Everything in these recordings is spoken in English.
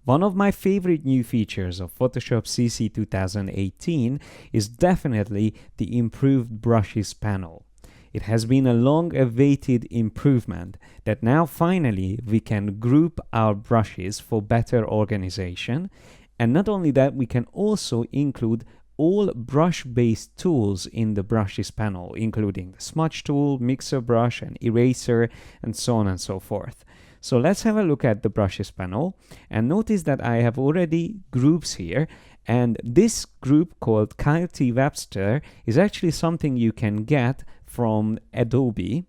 One of my favorite new features of Photoshop CC 2018 is definitely the improved brushes panel. It has been a long-awaited improvement that now finally we can group our brushes for better organization, and not only that, we can also include all brush-based tools in the brushes panel, including the smudge tool, mixer brush, and eraser, and so on and so forth. So let's have a look at the brushes panel, and notice that I have already groups here, and this group called Kyle T. Webster is actually something you can get from Adobe,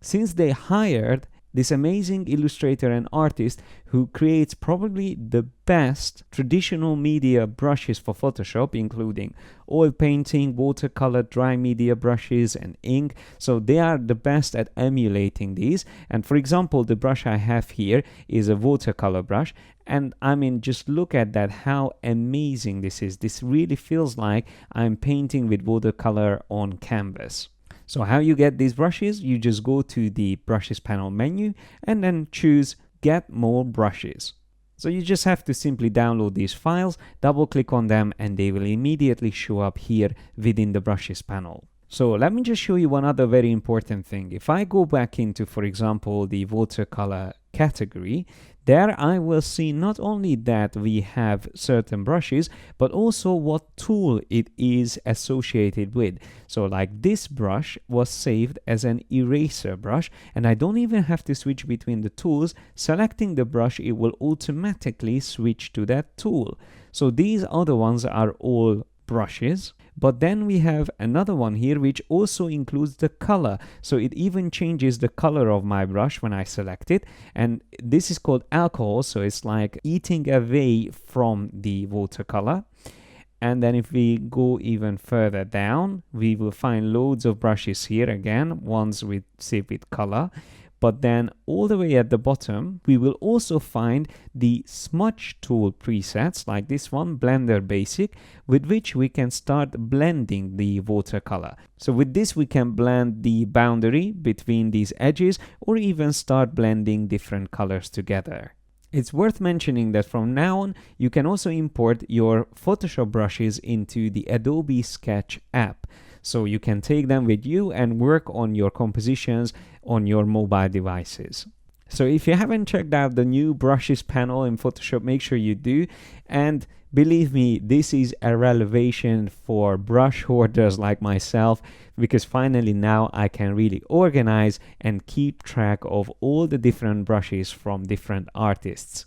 since they hired this amazing illustrator and artist who creates probably the best traditional media brushes for Photoshop, including oil painting, watercolor, dry media brushes, and ink. So they are the best at emulating these. And for example, the brush I have here is a watercolor brush. And I mean, just look at that, how amazing this is. This really feels like I'm painting with watercolor on canvas. So how you get these brushes? You just go to the brushes panel menu and then choose get more brushes. So you just have to simply download these files, double click on them, and they will immediately show up here within the brushes panel. So let me just show you one other very important thing. If I go back into, for example, the watercolor category, there I will see not only that we have certain brushes, but also what tool it is associated with. So like this brush was saved as an eraser brush, and I don't even have to switch between the tools. Selecting the brush, it will automatically switch to that tool. So these other ones are all brushes. But then we have another one here which also includes the color. So it even changes the color of my brush when I select it. And this is called alcohol. So it's like eating away from the watercolor. And then if we go even further down, we will find loads of brushes here again, ones with saved with color. But then all the way at the bottom, we will also find the smudge tool presets like this one, Blender Basic, with which we can start blending the watercolor. So with this, we can blend the boundary between these edges or even start blending different colors together. It's worth mentioning that from now on, you can also import your Photoshop brushes into the Adobe Sketch app. So you can take them with you and work on your compositions on your mobile devices. So if you haven't checked out the new brushes panel in Photoshop, make sure you do. And believe me, this is a revelation for brush hoarders like myself, because finally now I can really organize and keep track of all the different brushes from different artists.